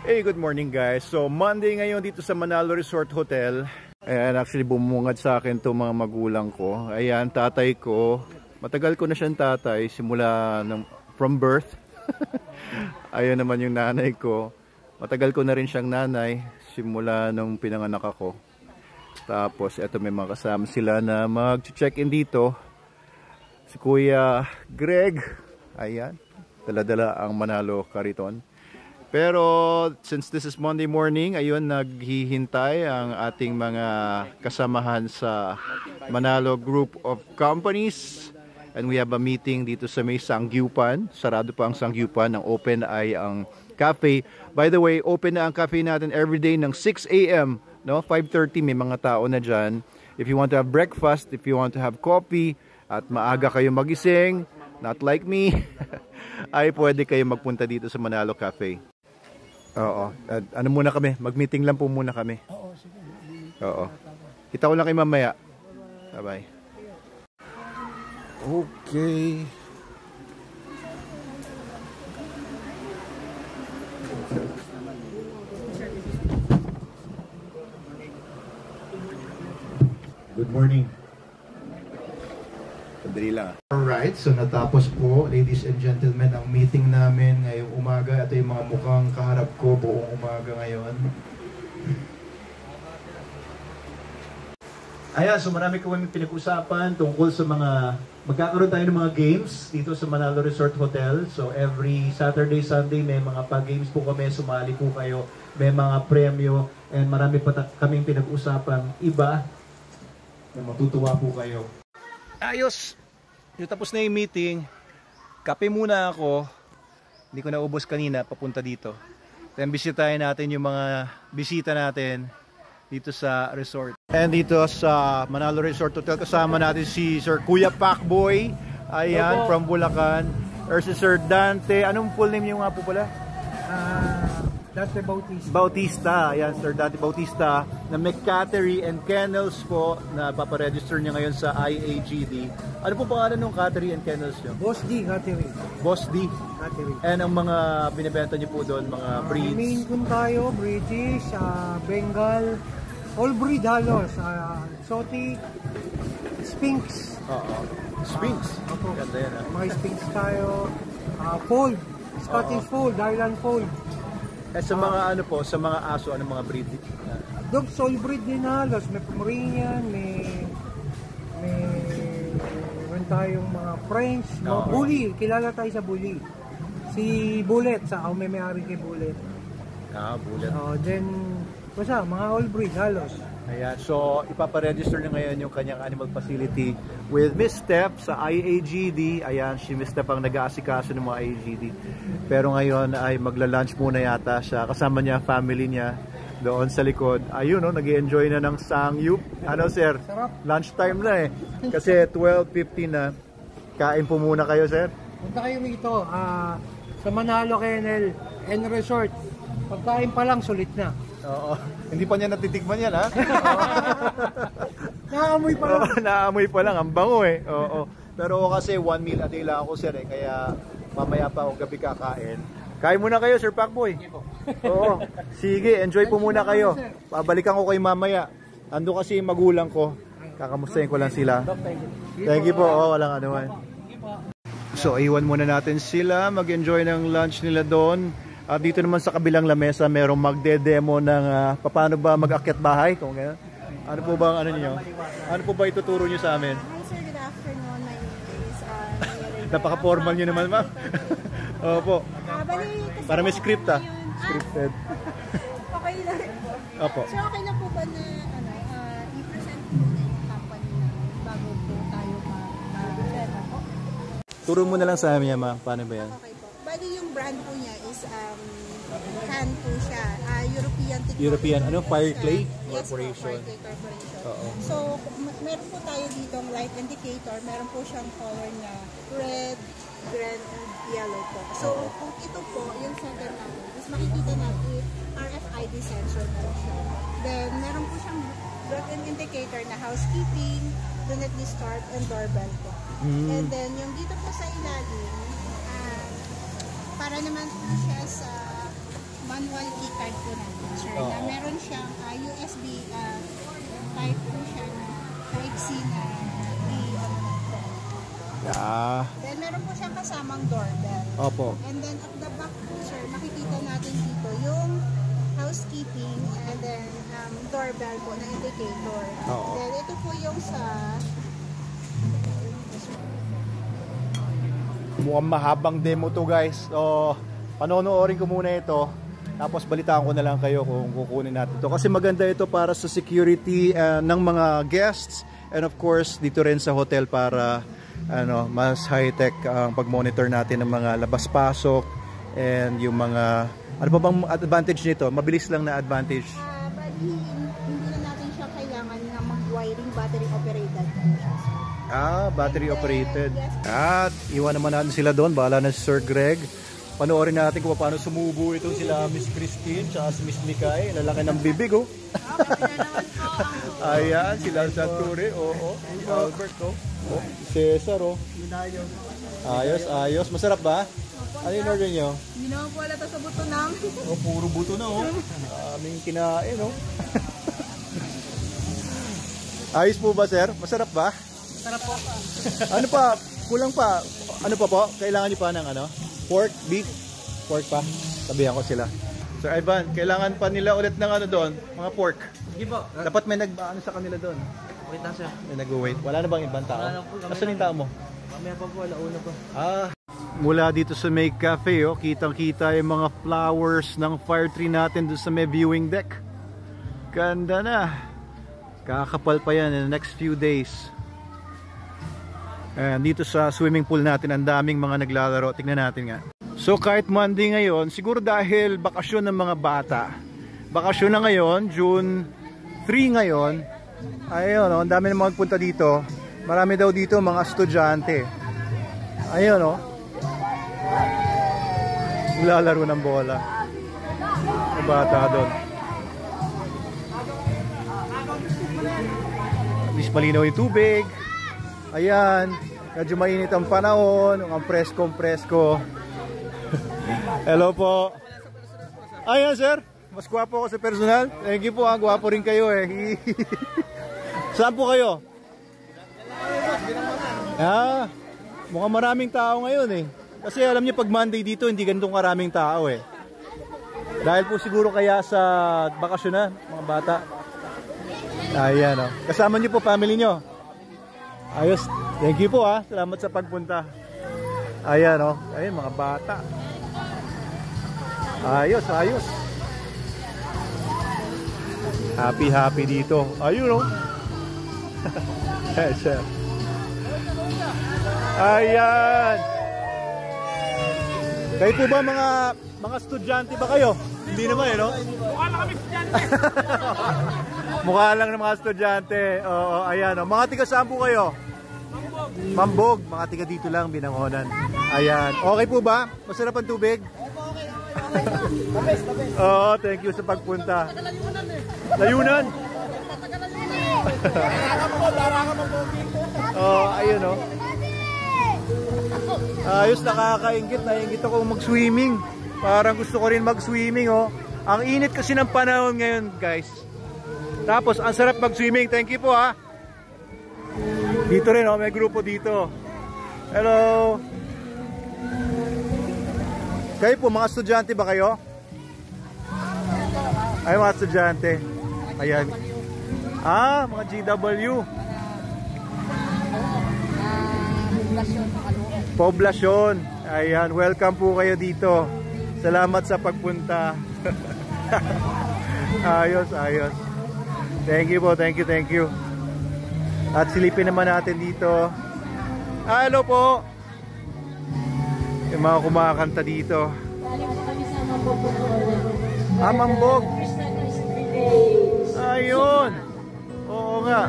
Hey, good morning guys. So Monday ngayon dito sa Manalo Resort Hotel. And actually bumungad sa akin to mga magulang ko. Ayan, tatay ko. Matagal ko na siyang tatay simula from birth. Ayan naman yung nanay ko. Matagal ko na rin siyang nanay simula nung pinanganak ako. Tapos eto may mga kasama sila na mag-check-in dito. Si Kuya Greg. Ayan, dala-dala ang Manalo Kariton. Pero since this is Monday morning, ayun, naghihintay ang ating mga kasamahan sa Manalo Group of Companies. And we have a meeting dito sa may Sangyupan. Sarado pa ang Sangyupan. Ang open ay ang cafe. By the way, open na ang cafe natin everyday ng 6 a.m. No? 5:30 may mga tao na dyan. If you want to have breakfast, if you want to have coffee, at maaga kayo magising, not like me, ay pwede kayo magpunta dito sa Manalo Cafe. Oo. Ano muna kami? Mag-meeting lang po muna kami. Oo, sige. Oo. Kita ko lang kayo mamaya. Bye-bye. Okay. Good morning. Sandali lang. Alright, so natapos po, ladies and gentlemen, ang meeting namin ngayong umaga. Ito yung mga mukhang kaharap ko buong umaga ngayon. Ayan, so marami ko kami pinag-usapan tungkol sa mga, magkakaroon tayo ng mga games dito sa Manalo Resort Hotel. So every Saturday, Sunday, may mga pa-games po kami, sumali po kayo, may mga premyo, and marami pa kaming pinag-usapan iba na matutuwa po kayo. Ayos! Yung tapos na yung meeting, kape muna ako. Hindi ko naubos kanina, papunta dito. Then bisitahin natin yung mga bisita natin dito sa resort. And dito sa Manalo Resort Hotel, kasama natin si Sir Kuya Pacboy. Ayan, from Bulacan. Or si Sir Dante. Anong full name niyo nga po pala? Dante Bautista. Bautista, ayan, Sir Dante Bautista, na may cattery and kennels po na paparegister niya ngayon sa IAGD. Ano po pangalan ng cattery and kennels niyo? Boss D Cattery. Boss D. Cattery. And ang mga binibenta niyo po doon, mga breeds? Main kun tayo, British, Bengal, all breed halos, exotic, Sphinx. Oo. Sphinx? Opo. Ganda yan, Mga Sphinx tayo, Fold, Scottish Fold, Highland Fold. Eh sa mga ano po, sa mga aso, anong mga breed? Dogs, all breed din halos, may Pomeranian, may tayong mga French, mga Bully, kilala tayo sa Bully. Si Bullet, sa may-ari kay Bullet. Bullet. Then, basta, mga all breed halos. Ayan, so ipaparegister na ngayon yung kanyang animal facility with Miss Steph sa IAGD. Ayan, si Miss Steph ang nag-aasikaso ng mga IAGD. Pero ngayon ay magla-lunch muna yata siya. Kasama niya, family niya doon sa likod. Ayun, no, nag-i-enjoy na ng Sangyup. Ano, sir? Sarap. Lunch time na eh. Kasi 12:50 na. Kain po muna kayo, sir. Punta kayo rito sa Manalo Kennel and Resort. Pagkain pa lang, sulit na. Oo. Hindi pa niya natitikman yan, ha? Naamoy pa lang. Naamoy pa lang. Ang bango eh. Oo. Pero kasi 1 meal a day lang ako, sir eh. Kaya mamaya pa ako gabi kakain. Kain muna kayo, Sir Pacboy. Oo. Sige, enjoy po muna kayo. Pabalikan ko kayo mamaya. Ando kasi yung magulang ko. Kakamustahin ko lang sila. Thank you po. Oo, walang ano man. So, iwan muna natin sila. Mag-enjoy ng lunch nila doon. Dito naman sa kabilang lamesa, merong magde-demo ng paano ba mag-akyat bahay. Kung ganyan. Ano po ba ang ano niyo? Ano po ba ituturo niyo sa amin? Hi sir, good afternoon. My name is Napaka-formal niyo naman, ma'am. Opo. Para may script Scripted. Okay lang. Opo. So okay lang po ba na i-present po na yung company bago po tayo mag-present po? Turo mo na lang sa amin, ma'am. Paano ba yan? Okay po. Bali yung brand po niya is can po siya. European Technology. European, ano? Fireclay Yes po, Corporation. Fireclay Corporation. Oo. So, meron po tayo dito light indicator. Meron po siyang color na red, green, and yellow po. So, kung ito po, yung center natin, is makikita natin RFID sensor po siya. Then, meron po siyang built-in indicator na housekeeping, do not disturb, and doorbell po. And then, yung dito po sa ilalim, para naman po siya sa manual keycard po natin, sir. Na meron siyang USB type po siya na Type-C na Then meron po siyang kasamang doorbell. Opo. And then at the back po, sir, makikita natin dito yung housekeeping and then doorbell po na indicator. Then ito po yung sa mukhang mahabang demo to, guys. So, panonoorin ko muna ito. Tapos balitaan ko na lang kayo kung kukunin natin ito. Kasi maganda ito para sa security ng mga guests. And of course, dito rin sa hotel para mas high-tech ang pag-monitor natin ng mga labas-pasok. And yung mga, ano pa bang advantage nito? Mabilis lang na advantage. Hindi na natin siya kailangan na mag-wiring, battery operated. Battery operated. At iwan naman natin sila doon. Bahala na si Sir Greg. Panoorin natin kung paano sumubo itong sila Miss Christine at si Miss Mikay. Lalaki ng bibig, oh. Ayan, sila Santure. Oo. Albert, oh. Cesar, oh. Ayos, ayos. Masarap ba? Ano yung order nyo? Hindi naman po alata sa buto namin. Oh, puro buto na, oh. Aming kinain, oh. Ayos po ba, sir? Masarap ba? Sarap po. Ano pa? Kulang pa. Ano pa po? Kailangan niyo pa ng ano? Pork? Beef? Pork pa? Sabihan ko sila. Sir Ivan, kailangan pa nila ulit ng ano doon? Mga pork. Sige po. Dapat may nag-ano sa kanila doon. Wait lang siya. May nag-wait. Wala na bang ibang tao? Wala na po. Asan yung tao mo? Mamaya pa po, alauna pa. Mula dito sa may cafe, oh, kitang-kita yung mga flowers ng fire tree natin doon sa may viewing deck. Ganda na. Kakapal pa yan in the next few days. And dito sa swimming pool natin, ang daming mga naglalaro. Tingnan natin nga. So kahit Monday ngayon, siguro dahil bakasyon ng mga bata. Bakasyon na ngayon, June 3 ngayon. Ayun, oh, ang dami na magpunta dito. Marami daw dito mga estudyante. Ayun, oh. Lalaro ng bola. May bata doon. At least malinaw yung tubig. Ayan, medyo mainit ang panahon, ang presko. Hello po. Ayan, sir. Mas gwapo ako sa personal. Thank you po, gwapo rin kayo eh. Saan po kayo? Mukhang maraming tao ngayon eh. Kasi alam niyo pag Monday dito, hindi ganitong karaming tao eh. Dahil po siguro kaya sa bakasyon na, mga bata. Ayan, oh. Kasama niyo po family niyo. Ayos. Thank you po, ha. Salamat sa pagpunta. Ayan, oh. Ayan, mga bata. Ayos, ayos. Happy dito. Ayun, oh. Ayan. Kayo po ba mga estudyante ba kayo? Hindi naman eh, no? Mukha lang kami estudyante. Mukha lang ng mga estudyante. Oo, ayan, oh. Mga tiga saan po kayo? Mambog. Mga tiga dito lang, Binangonan. Ayan. Okay po ba? Masarap ang tubig? Oo, thank you sa pagpunta. Layunan? Oh, ayun, oh. Ayos, nakakaingit. Naingit ako mag-swimming. Parang gusto ko rin mag-swimming, oh. Ang init kasi ng panahon ngayon, guys. Tapos, ang sarap mag-swimming. Thank you po, ha. Dito rin, oh. May grupo dito. Hello. Kayo po, mga estudyante ba kayo? Ay, mga estudyante. Ayan. Mga GW. Poblasyon. Ayan, welcome po kayo dito. Salamat sa pagpunta. Ayos, ayos. Thank you po, thank you. At silipin naman natin dito. Hello po. Yung mga kumakanta dito. Mambog. Ayun. Oo nga.